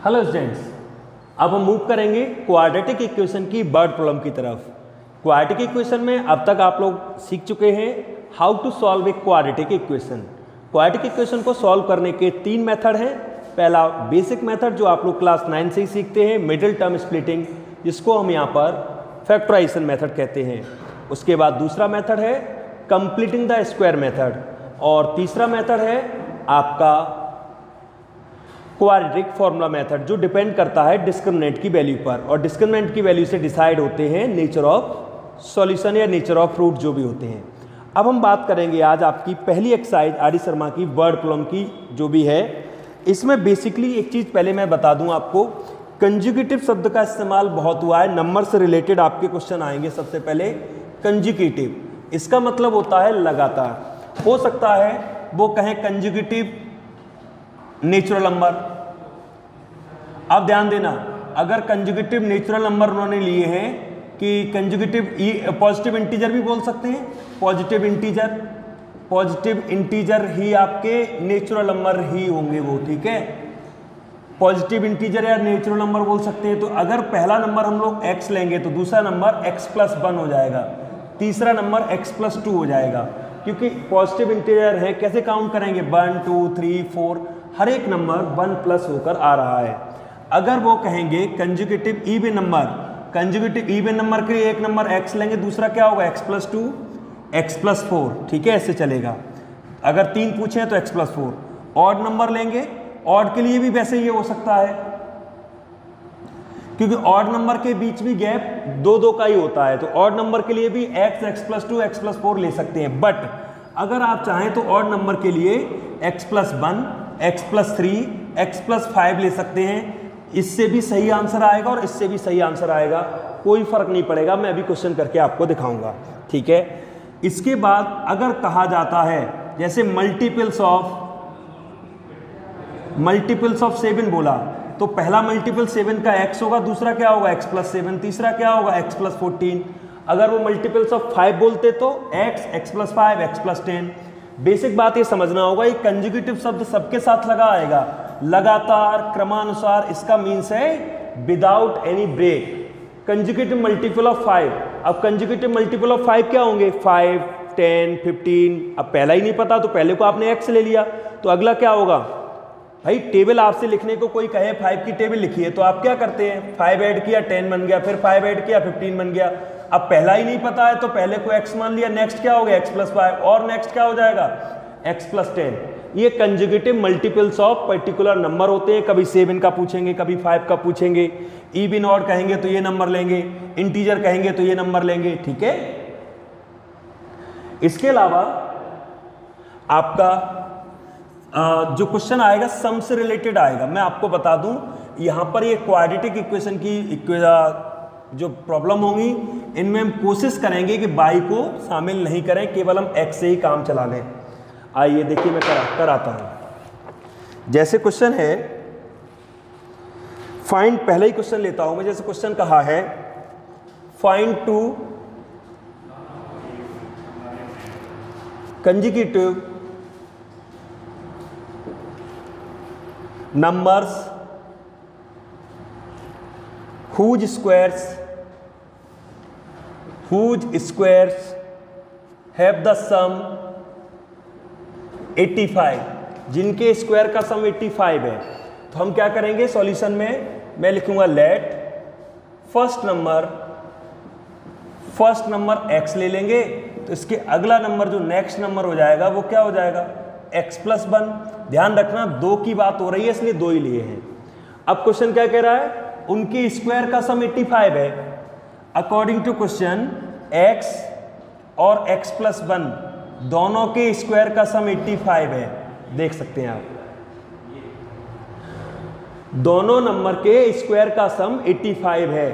Hello students, अब हम move करेंगे क्वाड्रेटिक इक्वेशन की वर्ड प्रॉब्लम की तरफ। क्वाड्रेटिक इक्वेशन में अब तक आप लोग सीख चुके हैं how to solve a quadratic equation. Quadratic equation को सॉल्व करने के तीन मेथड हैं। पहला बेसिक मेथड जो आप लोग क्लास 9 से ही सीखते हैं, मिडिल टर्म स्प्लिटिंग, जिसको हम यहाँ पर फैक्टराइजेशन मेथड कहते हैं। उसके बाद दूसरा मेथड है कंप्लीटिंग द स्क्वायर मेथड, और तीसरा मेथड है आपका क्वाड्रेटिक फॉर्मूला मेथड, जो डिपेंड करता है डिस्क्रिमिनेंट की वैल्यू पर, और डिस्क्रिमिनेंट की वैल्यू से डिसाइड होते हैं नेचर ऑफ सॉल्यूशन या नेचर ऑफ फ्रूट जो भी होते हैं। अब हम बात करेंगे आज आपकी पहली एक्सरसाइज आर डी शर्मा की वर्ड प्रॉब्लम की जो भी है। इसमें बेसिकली एक चीज़ पहले मैं बता दूं आपको, कंजुगेटिव शब्द का इस्तेमाल बहुत हुआ है। नंबर से रिलेटेड आपके क्वेश्चन आएंगे। सबसे पहले कंजुगेटिव, इसका मतलब होता है लगातार। हो सकता है वो कहें कंजुगेटिव नेचुरल नंबर। अब ध्यान देना, अगर कंजुगेटिव नेचुरल नंबर उन्होंने लिए हैं कि कंजुगेटिव पॉजिटिव इंटीजर भी बोल सकते हैं, पॉजिटिव इंटीजर ही आपके नेचुरल नंबर ही होंगे वो, ठीक है। पॉजिटिव इंटीजर या नेचुरल नंबर बोल सकते हैं। तो अगर पहला नंबर हम लोग x लेंगे तो दूसरा नंबर x+1 हो जाएगा, तीसरा नंबर x+2 हो जाएगा, क्योंकि पॉजिटिव इंटीजर है। कैसे काउंट करेंगे? 1 2 3 4, हर एक नंबर 1+ होकर आ रहा है। अगर वो कहेंगे conjugative even number, conjugative even number के लिए एक नंबर x लेंगे, दूसरा क्या होगा? x+2 x+4, ठीक है, ऐसे चलेगा। अगर 3 पूछे तो x+4। ऑड नंबर लेंगे, ऑड के लिए भी वैसे ही हो सकता है, क्योंकि ऑड नंबर के बीच भी गैप 2-2 का ही होता है। तो ऑड नंबर के लिए भी x+2 x+4 ले सकते हैं। बट अगर आप चाहें तो ऑड नंबर के लिए x+1 x+3 x+5 ले सकते हैं। इससे भी सही आंसर आएगा और इससे भी सही आंसर आएगा, कोई फर्क नहीं पड़ेगा। मैं अभी क्वेश्चन करके आपको दिखाऊंगा, ठीक है। इसके बाद अगर कहा जाता है जैसे मल्टीपल्स ऑफ 7 बोला, तो पहला मल्टीपल 7 का x होगा, दूसरा क्या होगा? x+7, तीसरा क्या होगा? x+14। अगर वो मल्टीपल्स ऑफ 5 बोलते तो x x+5 x+10। बेसिक बात ये समझना होगा, ये कंजुगेटिव शब्द सबके साथ लगा आएगा, लगातार क्रमानुसार। इसका मीन्स है without any break. Conjugative multiple of 5, अब कंजुगेटिव मल्टीपल ऑफ 5 क्या होंगे? 5 10 15। अब पहला ही नहीं पता तो पहले को आपने x ले लिया, तो अगला क्या होगा? भाई टेबल आपसे लिखने को कोई कहे 5 की टेबल लिखिए, तो आप क्या करते हैं? 5 ऐड किया 10 बन गया, फिर 5 ऐड किया 15 बन गया। अब पहला ही नहीं पता है तो पहले को x मान लिया, नेक्स्ट क्या हो गया? x+5, और नेक्स्ट क्या हो जाएगा? x+10। ये conjugative multiples of particular number होते हैं। कभी 7 का पूछेंगे, कभी 5 का पूछेंगे। इवन ऑड कहेंगे तो ये नंबर लेंगे, इंटीजर कहेंगे तो ये नंबर लेंगे, ठीक है। इसके अलावा आपका जो क्वेश्चन आएगा सम से रिलेटेड आएगा। मैं आपको बता दूं, यहां पर ये क्वाड्रेटिक इक्वेशन की जो प्रॉब्लम होंगी, इनमें हम कोशिश करेंगे कि बाई को शामिल नहीं करें, केवल हम x से ही काम चला लें। आइए देखिए, मैं कराता हूं। जैसे क्वेश्चन है फाइंड, पहले ही क्वेश्चन लेता हूं मैं। जैसे क्वेश्चन कहा है find 2 conjugative numbers whose squares have the sum 85, जिनके स्क्वायर का सम 85 है। तो हम क्या करेंगे सॉल्यूशन में? मैं लिखूंगा लेट फर्स्ट नंबर x ले लेंगे, तो इसके अगला नंबर जो नेक्स्ट नंबर हो जाएगा वो क्या हो जाएगा? x+1। ध्यान रखना 2 की बात हो रही है, इसलिए 2 ही लिए हैं। अब क्वेश्चन क्या कह रहा है? उनके स्क्वायर का सम 85 है। अकॉर्डिंग टू क्वेश्चन x और x+1 दोनों के स्क्वायर का सम 85 है। देख सकते हैं आप, दोनों नंबर के स्क्वायर का सम 85 है।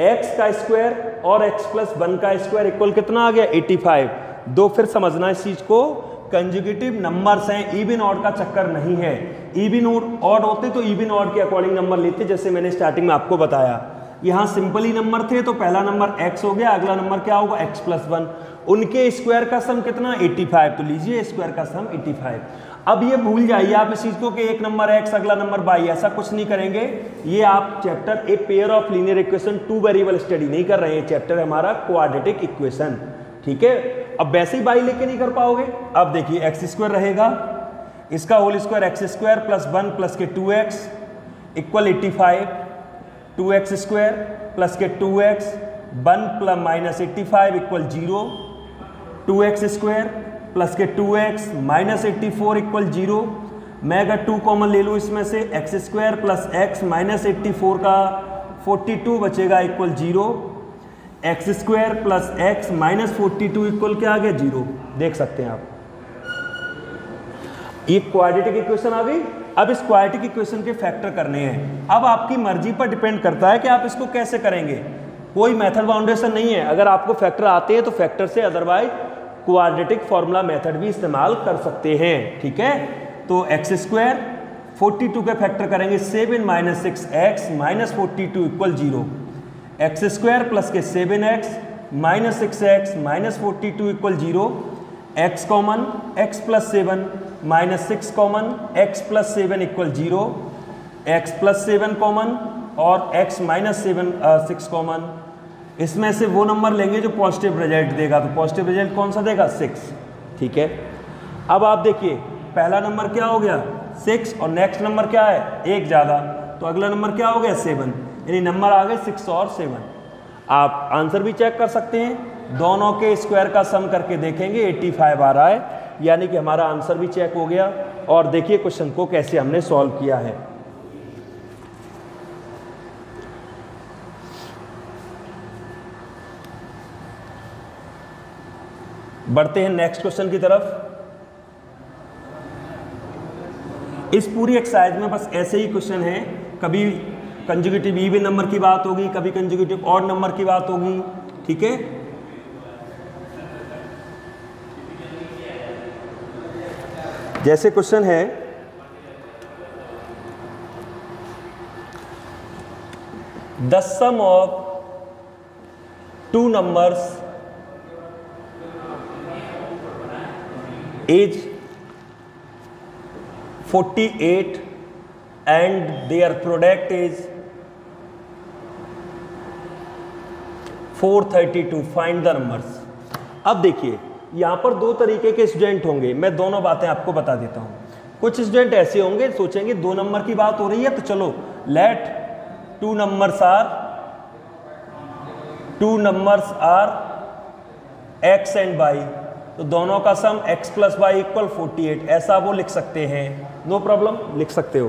x का स्क्वायर और x+1 का स्क्वायर इक्वल कितना आ गया? 85। दो फिर समझना इस चीज को, कंजुगेटिव नंबर्स हैं, इवन ऑड का चक्कर नहीं है। इवन ऑड होते तो इवन ऑड के अकॉर्डिंग नंबर लेते, जैसे मैंने स्टार्टिंग में आपको बताया। यहाँ सिंपल ही नंबर थे, तो पहला नंबर x हो गया, अगला नंबर क्या होगा? x+1। उनके स्क्वायर का सम कितना? 85। तो लीजिए स्क्वायर का सम 85। अब ये भूल जाइए आप इस चीज को कि एक नंबर x अगला नंबर y, ऐसा कुछ नहीं करेंगे। ये आप chapter a pair of linear equation two variable study नहीं कर रहे हैं, चैप्टर है हमारा क्वाड्रेटिक इक्वेशन, ठीक है। अब वैसे ही y लेके नहीं कर पाओगे। अब देखिए एक्स स्क्वायर रहेगा, इसका whole square x square plus 1 plus के 2x equal 85, 2x square plus के 2x 1 plus minus 85 equal 0, 2x square plus के 2x माइनस 84 इक्वल 0। मैं अगर 2 कॉमन ले लूँ इसमें से, x square plus x minus 84 का 42 बचेगा equal 0, x square plus x minus 42 equal क्या आ गया 0। देख सकते हैं आप, ये क्वाड्रेटिक इक्वेशन आ गई। अब इस क्वाड्रेटिक इक्वेशन के फैक्टर करने हैं। अब आपकी मर्जी पर डिपेंड करता है कि आप इसको कैसे करेंगे, कोई मेथड बाउंडेशन नहीं है। अगर आपको फैक्टर आते हैं तो फैक्टर से, अदरवाइज क्वाड्रेटिक फॉर्मूला मेथड भी इस्तेमाल कर सकते हैं, ठीक है। तो एक्स स्क्वायर 42 के फैक्टर करेंगे 7 minus 6x minus 42 equal 0, x square plus के 7x minus 6x minus 42 equal 0, x common x plus 7 minus 6 common x plus 7 equal 0, x plus 7 common और x माइनस 6 कॉमन। इसमें से वो नंबर लेंगे जो positive result देगा, तो पॉजिटिव रिजल्ट कौन सा देगा 6, ठीक है। अब आप देखिए पहला नंबर क्या हो गया 6 और नेक्स्ट नंबर क्या है 1 ज़्यादा, तो अगला नंबर क्या हो गया 7, यानी नंबर आ गए 6 और 7। आप आंसर भी चेक कर सकते हैं, दोनों के स्क्वायर का सम करके देखेंगे 85 आ रहा है, यानी कि हमारा आंसर भी चेक हो गया। और देखिए क्वेश्चन को कैसे हमने सॉल्व किया है। बढ़ते हैं नेक्स्ट क्वेश्चन की तरफ। इस पूरी एक्सरसाइज में बस ऐसे ही क्वेश्चन है, कभी कंजुगेटिव इवन नंबर की बात होगी, कभी कंजुगेटिव ऑड नंबर की बात होगी, ठीक है। जैसे क्वेश्चन है the sum of two numbers is 48 and their product is 432, find the numbers। अब देखिए यहाँ पर दो तरीके के स्टूडेंट होंगे, मैं दोनों बातें आपको बता देता हूँ। कुछ स्टूडेंट ऐसे होंगे सोचेंगे 2 नंबर की बात हो रही है तो चलो let two numbers are x and y, तो दोनों का sum x plus y equal 48, ऐसा वो लिख सकते हैं, नो प्रॉब्लम लिख सकते हो।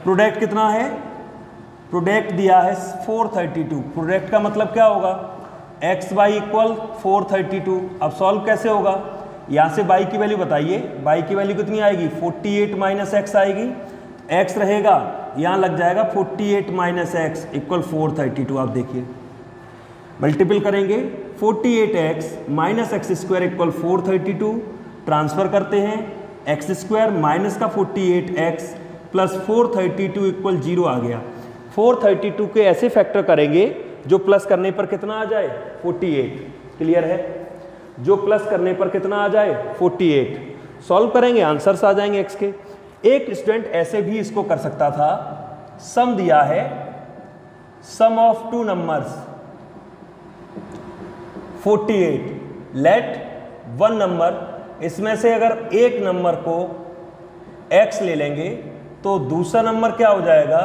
प्रोडक्ट कितना है, प्रोडक्ट दिया है 432, प्रोडक्ट का मतलब क्या होगा एक्स वाई इक्वल 432। अब सॉल्व कैसे होगा, यहाँ से y की वैल्यू बताइए, y की वैल्यू कितनी आएगी 48 माइनस एक्स आएगी, x रहेगा यहाँ लग जाएगा 48 माइनस एक्स इक्वल 432। आप देखिए मल्टीपल करेंगे 48x minus x square equal 432, transfer करते हैं एक्स स्क्वायर माइनस का 48x प्लस 432 इक्वल 0 आ गया। 432 के ऐसे फैक्टर करेंगे जो प्लस करने पर कितना आ जाए 48, क्लियर है, जो प्लस करने पर कितना आ जाए 48। सॉल्व करेंगे आंसर्स आ जाएंगे x के। एक स्टूडेंट ऐसे भी इसको कर सकता था, सम दिया है sum of two numbers 48, let one number, इसमें से अगर एक नंबर को x ले लेंगे तो दूसरा नंबर क्या हो जाएगा,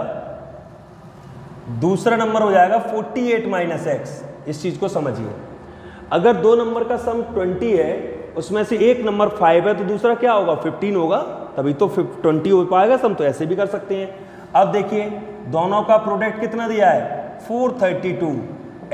दूसरा नंबर हो जाएगा 48 माइनस एक्स। इस चीज को समझिए, अगर 2 नंबर का सम 20 है, उसमें से एक नंबर 5 है तो दूसरा क्या होगा 15 होगा, तभी तो 20 हो पाएगा सम, तो ऐसे भी कर सकते हैं। अब देखिए दोनों का प्रोडक्ट कितना दिया है 432,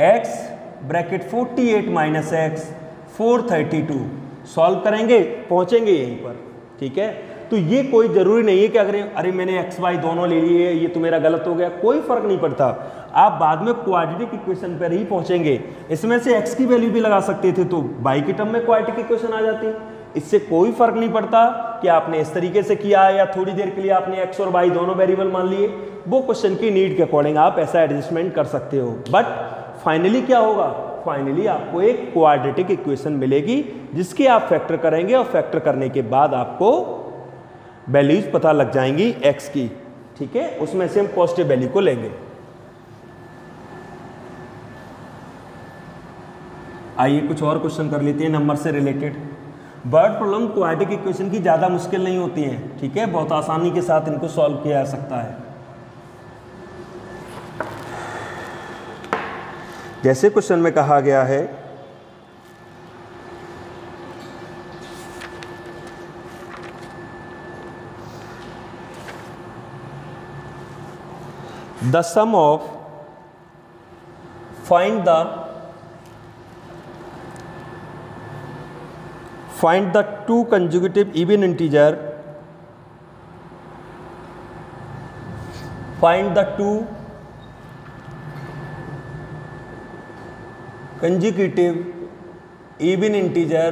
x bracket 48 minus x 432, solve करेंगे पहुंचेंगे यहीं पर, ठीक है। तो ये कोई जरूरी नहीं है कि अरे मैंने एक्स वाई दोनों ले लिए ये तो मेरा गलत हो गया, कोई फर्क नहीं पड़ता, आप बाद में क्वाड्रेटिक इक्वेशन पर ही पहुंचेंगे। इसमें से x की वैल्यू भी लगा सकते थे तो y के टर्म में क्वाड्रेटिक इक्वेशन आ जाती, इससे कोई फर्क नहीं पड़ता कि आपने इस तरीके से किया है या थोड़ी देर के लिए आपने x और y दोनों वेरिएबल मान लिए, वो क्वेश्चन की नीड के अकॉर्डिंग आप ऐसा एडजस्टमेंट कर सकते हो। बट फाइनली क्या होगा, फाइनली आपको एक क्वाड्रेटिक इक्वेशन मिलेगी जिसके आप फैक्टर करेंगे और फैक्टर करने के बाद आपको वैल्यूज पता लग जाएंगी x की, ठीक है। उसमें से हम पॉजिटिव वैल्यू को लेंगे। आइए कुछ और क्वेश्चन कर लेते हैं नंबर से related. Word problem quadratic equation की ज़्यादा मुश्किल नहीं होती है, ठीक है, बहुत आसानी के साथ इनको सॉल्व किया जा सकता है। जैसे क्वेश्चन में कहा गया है the sum of find the two consecutive even integer, find the two consecutive even integer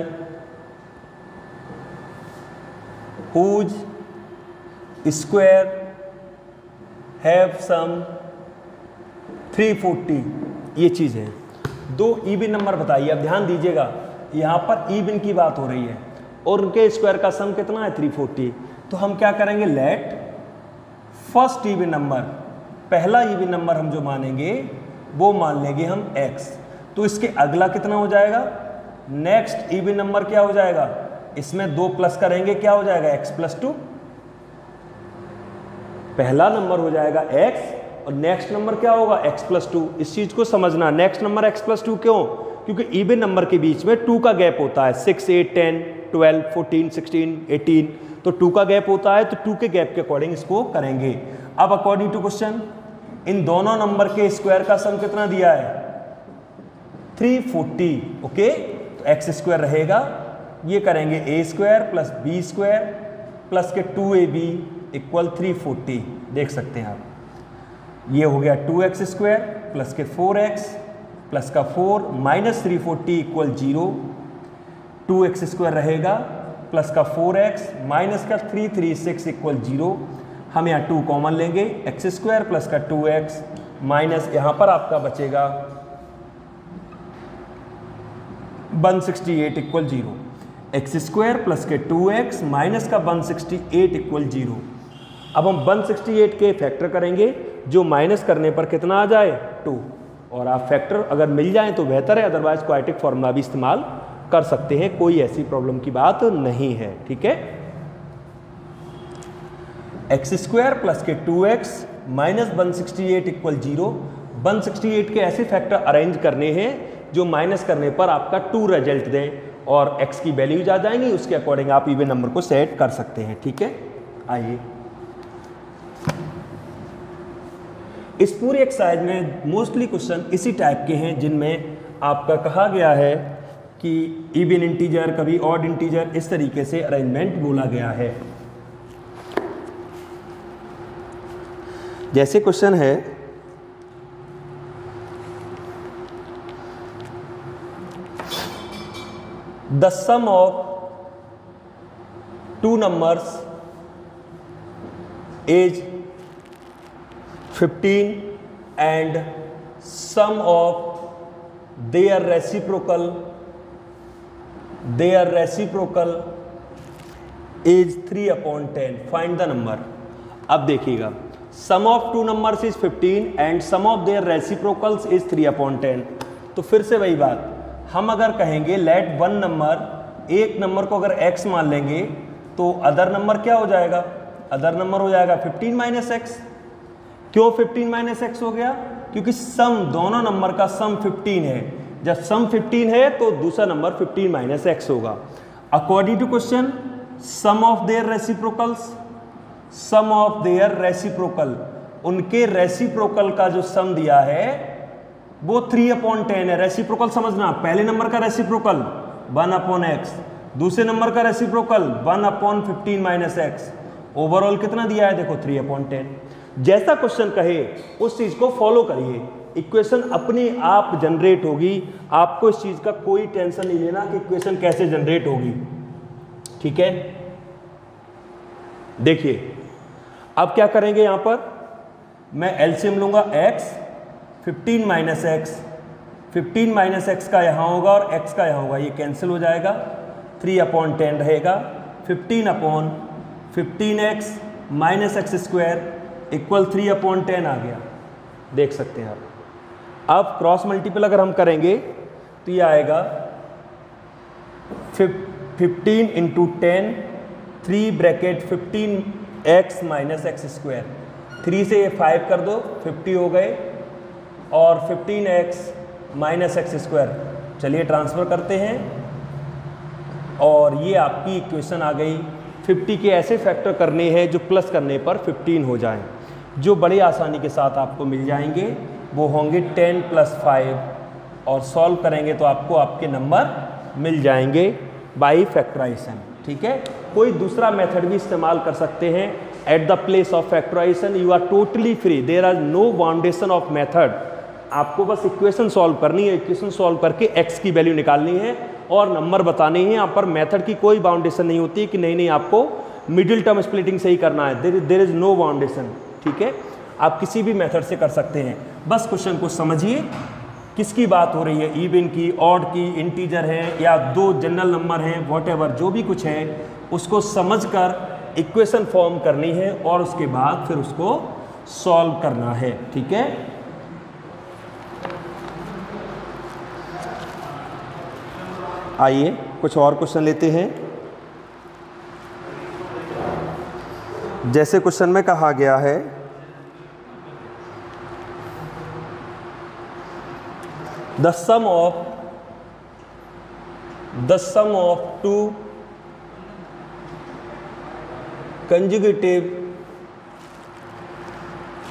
whose square have sum 340। ये चीज़ है। दो इवन नंबर बताइए। अब ध्यान दीजिएगा, यहाँ पर इवन की बात हो रही है और उनके स्क्वायर का सम कितना है 340। तो हम क्या करेंगे, लेट फर्स्ट इवन नंबर, पहला इवन नंबर हम जो मानेंगे वो मान लेंगे हम x। तो इसके अगला कितना हो जाएगा, नेक्स्ट इवन नंबर क्या हो जाएगा, इसमें 2 प्लस करेंगे क्या हो जाएगा x + 2। पहला नंबर हो जाएगा x और नेक्स्ट नंबर क्या होगा x + 2। इस चीज को समझना, नेक्स्ट नंबर x + 2 क्यों, क्योंकि इवन नंबर के बीच में 2 का गैप होता है, 6, 8, 10, 12, 14, 16, 18, तो 2 का गैप होता है, तो 2 के गैप के अकॉर्डिंग इसको करेंगे। अब अकॉर्डिंग टू क्वेश्चन इन दोनों नंबर के स्क्वायर का सम कितना दिया है 340, ओके। तो x² रहेगा, ये करेंगे a² + b² प्लस के 2ab = 340। देख सकते हैं आप, ये हो गया 2x² प्लस के 4x प्लस का 4 माइनस 340 = 0। 2x² रहेगा प्लस का 4x माइनस का 336 = 0। हम यहाँ 2 कॉमन लेंगे, x² प्लस का 2x माइनस यहाँ पर आपका बचेगा 168 = 0। x² प्लस के 2x माइनस का 168 = 0। अब हम 168 के फैक्टर करेंगे, जो माइनस करने पर कितना आ जाए 2। और आप फैक्टर अगर मिल जाए तो बेहतर है, अदरवाइज क्वाड्रेटिक फॉर्मूला भी इस्तेमाल कर सकते हैं, कोई ऐसी प्रॉब्लम की बात नहीं है, ठीक है। x² प्लस के 2x माइनस 168 = 0। 168 के ऐसे फैक्टर अरेंज करने हैं जो माइनस करने पर आपका 2 रिजल्ट दें और x की वैल्यूज आ जाएंगी, उसके अकॉर्डिंग आप इवन नंबर को सेट कर सकते हैं, ठीक है। आइए इस पूरी एक्सरसाइज में मोस्टली क्वेश्चन इसी टाइप के हैं, जिनमें आपका कहा गया है कि इवन इंटीजर कभी ऑड इंटीजर, इस तरीके से अरेंजमेंट बोला गया है। जैसे क्वेश्चन है the sum of 2 numbers is 15 and sum of their reciprocal is 3/10. Find the number. अब देखिएगा, sum of 2 numbers is 15 and sum of their reciprocals is 3/10. तो फिर से वही बात, हम अगर कहेंगे लेट वन नंबर, एक नंबर को अगर x मान लेंगे तो अदर नंबर क्या हो जाएगा, अदर नंबर हो जाएगा 15 - x। क्यों 15 - x हो गया, क्योंकि सम, दोनों नंबर का सम 15 है। जब सम 15 है तो दूसरा नंबर 15 - x होगा। According to question sum of their reciprocals, sum of their reciprocal, उनके रेसिप्रोकल का जो सम दिया है वो 3/10 है। रेसिप्रोकल समझना, पहले नंबर का रेसिप्रोकल 1/x, दूसरे नंबर का रेसिप्रोकल 1/15 - x। ओवरऑल कितना दिया है देखो 3/10। जैसा क्वेश्चन कहे उस चीज को फॉलो करिए, इक्वेशन अपने आप जनरेट होगी। आपको इस चीज का कोई टेंशन नहीं लेना कि इक्वेशन कैसे जनरेट होगी, ठीक है। देखिए अब क्या करेंगे, यहां पर मैं एलसीएम लूंगा x, 15 - x, 15 - x का यहां होगा और x का यहां होगा, ये कैंसिल हो जाएगा, 3/10 रहेगा। 15/15 15x minus x square equal 3/10 आ गया, देख सकते हैं आप। अब क्रॉस मल्टीपल अगर हम करेंगे तो ये आएगा 15 into 10, 3 bracket 15x minus x square, 3 से ये 5 कर दो 50 हो गए, और 15x माइनस एक्स स्क्वायर, चलिए ट्रांसफ़र करते हैं, और ये आपकी इक्वेशन आ गई। 50 के ऐसे फैक्टर करने हैं जो प्लस करने पर 15 हो जाएं, जो बड़ी आसानी के साथ आपको मिल जाएंगे। वो होंगे 10 + 5, और सॉल्व करेंगे तो आपको आपके नंबर मिल जाएंगे बाई फैक्टराइजेशन। ठीक है, कोई दूसरा मेथड भी इस्तेमाल कर सकते हैं at the place of factorization. You are totally free, there are no boundation of method. आपको बस इक्वेशन सॉल्व करनी है, इक्वेशन सॉल्व करके x की वैल्यू निकालनी है और नंबर बताने हैं। यहाँ पर मेथड की कोई बाउंडेशन नहीं होती कि नहीं आपको मिडिल टर्म स्प्लिटिंग से ही करना है, देयर इज नो बाउंडेशन। ठीक है, आप किसी भी मेथड से कर सकते हैं। बस क्वेश्चन को समझिए, किसकी बात हो रही है, इवन की, ऑड की, इंटीजर है या दो जनरल नंबर हैं, व्हाटएवर जो भी कुछ है उसको समझकर इक्वेशन फॉर्म करनी है और उसके बाद फिर उसको सॉल्व करना है। ठीक है, आइए कुछ और क्वेश्चन लेते हैं। जैसे क्वेश्चन में कहा गया है the sum of two conjugative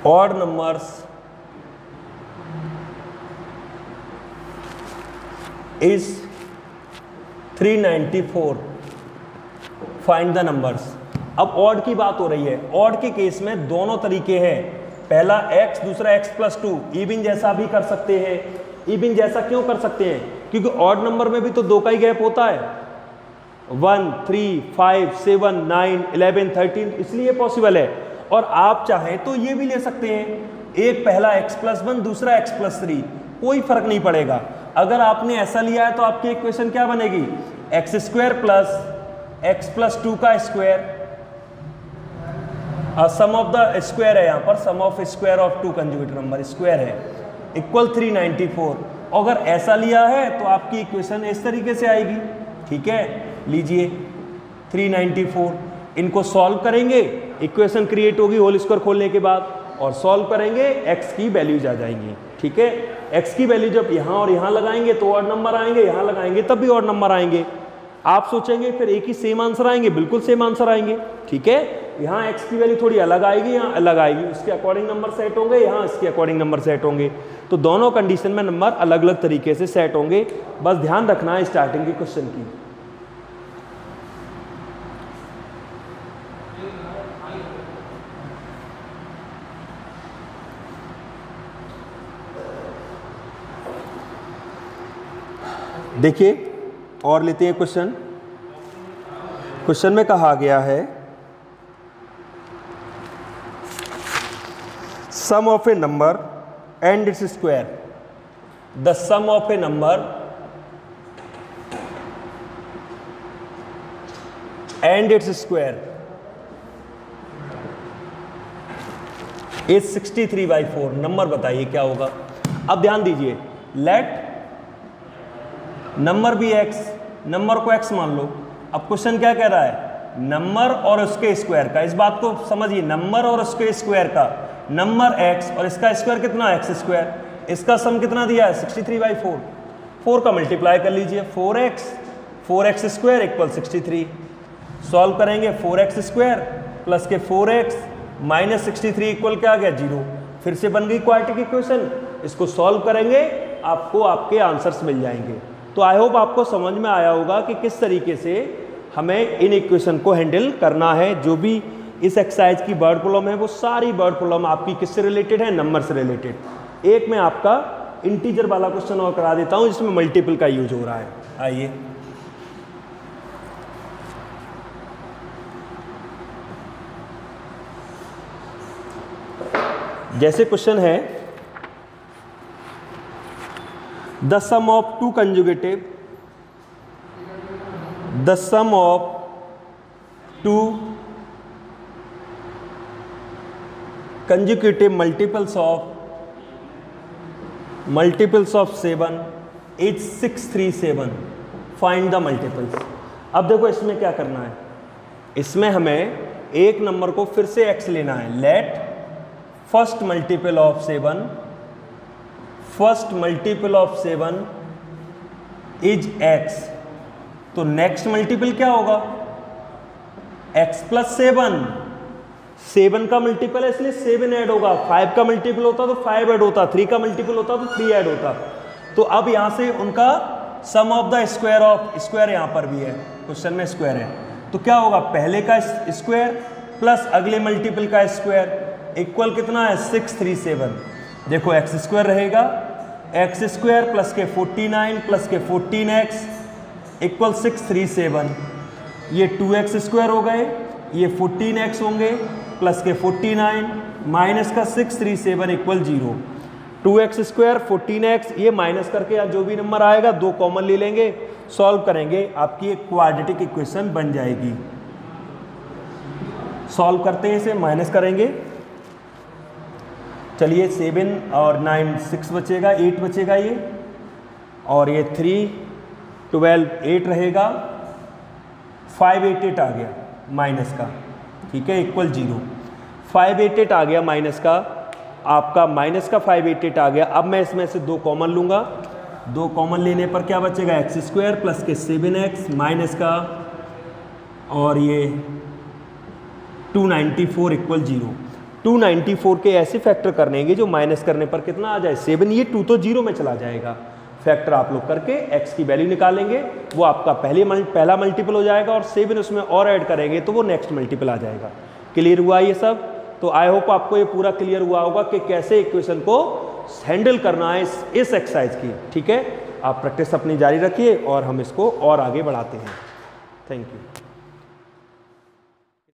odd numbers is 394, find the numbers. अब ऑड की बात हो रही है। ऑड के केस में दोनों तरीके हैं, पहला x, दूसरा x+2। इवन जैसा भी कर सकते हैं। इवन जैसा क्यों कर सकते हैं? क्योंकि ऑड नंबर में भी तो 2 का ही गैप होता है, 1, 3, 5, 7, 9, 11, 13, इसलिए पॉसिबल है। और आप चाहें तो ये भी ले सकते हैं, एक पहला x+1, दूसरा x+3, कोई फर्क नहीं पड़ेगा। अगर आपने ऐसा लिया है तो आपकी इक्वेशन क्या बनेगी, x² + x+2 का square, sum of the square है, यहाँ पर sum of square of two conjugative number square है, इक्वल 394। अगर ऐसा लिया है तो आपकी इक्वेशन इस तरीके से आएगी। ठीक है, लीजिए 394, इनको सॉल्व करेंगे, इक्वेशन क्रिएट होगी होल स्क्वायर खोलने के बाद, और सॉल्व करेंगे x की वैल्यूज आ जाएंगी। ठीक है, x की वैल्यू जब यहाँ और यहाँ लगाएंगे तो ऑड नंबर आएंगे, यहाँ लगाएंगे तब भी ऑड नंबर आएंगे। आप सोचेंगे फिर एक ही सेम आंसर आएंगे, बिल्कुल सेम आंसर आएंगे। ठीक है, यहाँ x की वैल्यू थोड़ी अलग आएगी, यहाँ अलग आएगी, उसके अकॉर्डिंग नंबर सेट होंगे, यहाँ इसके अकॉर्डिंग नंबर सेट होंगे। तो दोनों कंडीशन में नंबर अलग अलग तरीके से सेट होंगे, बस ध्यान रखना है स्टार्टिंग के क्वेश्चन की। देखिए और लेते हैं क्वेश्चन। क्वेश्चन में कहा गया है sum of a number and its square. The sum of a number and its square is 63/4। Number बताइए क्या होगा। अब ध्यान दीजिए, लेट नंबर भी x, नंबर को x मान लो। अब क्वेश्चन क्या कह रहा है, नंबर और उसके स्क्वायर का, इस बात को समझिए, नंबर और उसके स्क्वायर का, नंबर x और इसका स्क्वायर कितना है x², इसका सम कितना दिया है 63/4। 4 का मल्टीप्लाई कर लीजिए, 4x² इक्वल 63। सॉल्व करेंगे 4x² प्लस के 4x माइनस 63 इक्वल क्या आ गया 0। फिर से बन गई क्वाड्रेटिक इक्वेशन। इसको सॉल्व करेंगे आपको आपके आंसर्स मिल जाएंगे। तो आई होप आपको समझ में आया होगा कि किस तरीके से हमें इन इक्वेशन को हैंडल करना है। जो भी इस एक्सरसाइज की वर्ड प्रॉब्लम है वो सारी वर्ड प्रॉब्लम आपकी किससे रिलेटेड है, नंबर से रिलेटेड। एक मैं आपका इंटीजर वाला क्वेश्चन और करा देता हूं जिसमें मल्टीपल का यूज हो रहा है। आइए, जैसे क्वेश्चन है the sum of two conjugative, the sum of two consecutive multiples of 7 is 637। Find the multiples. अब देखो इसमें क्या करना है, इसमें हमें एक नंबर को फिर से x लेना है। Let first multiple of 7 is x। तो नेक्स्ट मल्टीपल क्या होगा, x प्लस 7 का मल्टीपल है इसलिए 7 ऐड होगा। 5 का मल्टीपल होता तो 5 ऐड होता, 3 का मल्टीपल होता तो 3 ऐड होता। तो अब यहां से उनका सम ऑफ द स्क्वायर यहां पर भी है, क्वेश्चन में स्क्वायर है, तो क्या होगा, पहले का स्क्वायर प्लस अगले मल्टीपल का स्क्वायर इक्वल कितना है 637। देखो एक्स स्क्वायर रहेगा, एक्स स्क्वायर प्लस के 49 प्लस के 14x इक्वल 637। ये 2x स्क्वायर हो गए, ये 14x होंगे प्लस के 49 माइनस का 637 इक्वल 0। 2x स्क्वायर 14x ये माइनस करके या जो भी नंबर आएगा 2 कॉमन ले लेंगे, सॉल्व करेंगे, आपकी एक क्वाड्रेटिक इक्वेशन बन जाएगी। सॉल्व करते हैं इसे, माइनस करेंगे, चलिए 7 और 9 6 बचेगा, 8 बचेगा ये, और ये 3 12 8 रहेगा, 588 आ गया माइनस का, ठीक है, इक्वल 0। 588 आ गया माइनस का, आपका माइनस का 588 आ गया। अब मैं इसमें से 2 कॉमन लूँगा, 2 कॉमन लेने पर क्या बचेगा, एक्स स्क्वायर प्लस के 7x माइनस का, और ये 294 इक्वल 0। 294 के ऐसे फैक्टर करने जो माइनस करने पर कितना आ जाए 7, ये 2 तो 0 में चला जाएगा। फैक्टर आप लोग करके x की वैल्यू निकालेंगे, वो आपका पहला मल्टीपल हो जाएगा, और 7 उसमें और ऐड करेंगे तो वो नेक्स्ट मल्टीपल आ जाएगा। क्लियर हुआ ये सब? तो आई होप आपको ये पूरा क्लियर हुआ होगा कि कैसे इक्वेशन को हैंडल करना है इस एक्सरसाइज की। ठीक है, आप प्रैक्टिस अपनी जारी रखिए और हम इसको और आगे बढ़ाते हैं। Thank you.